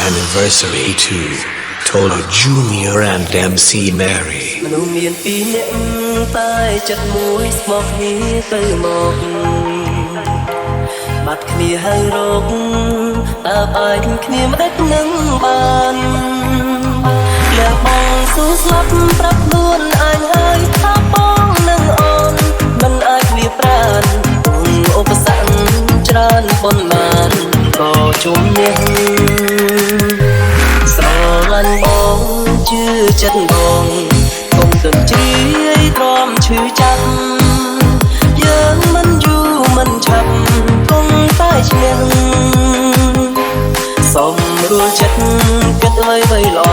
Anniversary to Tolo Junior and MC Mary មនុស្សមានពីរនាក់តែចិត្តមួយស្មោះគ្នាទៅមកបាត់គ្នាហើយរកតើបែកគ្នាមិនដេចនឹងបានលះបងស៊ូស្លាប់ប្រាប់ខ្លួនអញហើយថាបងនឹងអូនមិនអាចលៀបប្រានឧបសគ្គច្រើនប៉ុន្មានក៏ជុំនេះស្រឡាញ់បងជឿចិត្តបងកុំទន់ជ្រាយទ្រាំឈឺចាប់យើងមិនយូរមិនឆាប់គង់តែឈ្នះសូមរួលចិត្តគិតអ្វីៗល្អ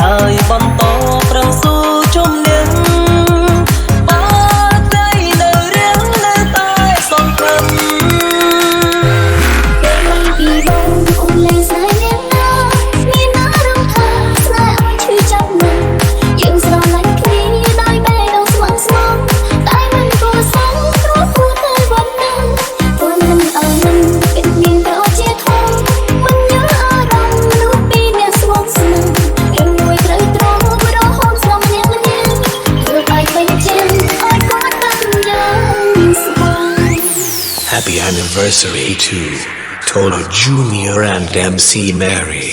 ហើយបន្តប្រឹងស៊ូជុំនេះបើតែនៅរៀងនៅតែសង្ឃឹមពេលមិនពីបងអូនលែងស្នេហ៍នាងណាមានអារម្មណ៍ថាស្នេហ៍ឲ្យឈឺចាប់ណាស់យើងស្រឡាញ់គ្នាដោយបេះដូងស្មោះស្ម័គ្រតែមិនគួរសងព្រោះគួរតែវត្តនឹងព្រោះមិនអើមិនគិតមានតែអត់ជាធំមិនយល់អារម្មណ៍មនុស្សពីរនាក់ស្មោះស្ម័គ្រឯមួយត្រូវត្រង់ព្រោះហូបស្លម្នាក់ម្នាក់ព្រោះបែកវិញជាឲ្យគាត់បានយ៉ាងស្វាយ Happy Anniversary to Tolo Junior and MC Mary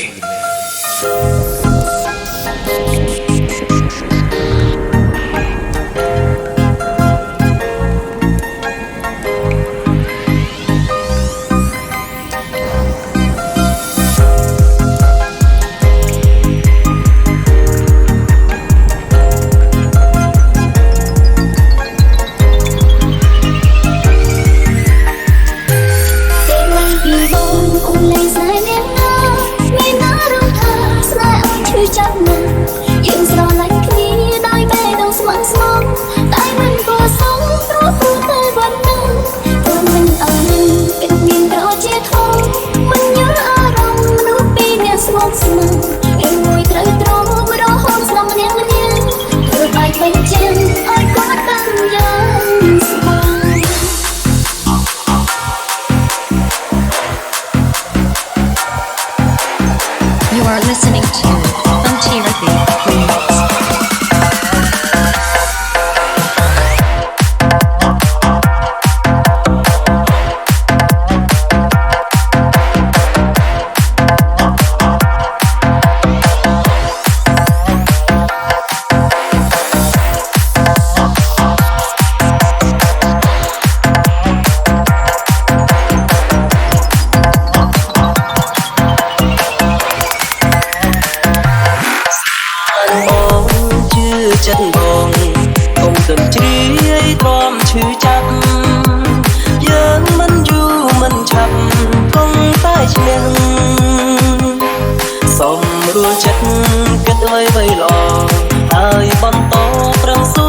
You are listening to Untirati Remix.ចិត្តបងកុំទន់ជ្រាយទ្រាំឈឺចាប់យើងមិនយូរមិនឆាប់គង់តែឈ្នះសូមរួលចិត្តគិតអ្វីៗល្អហើយបន្តប្រឹងស៊ូ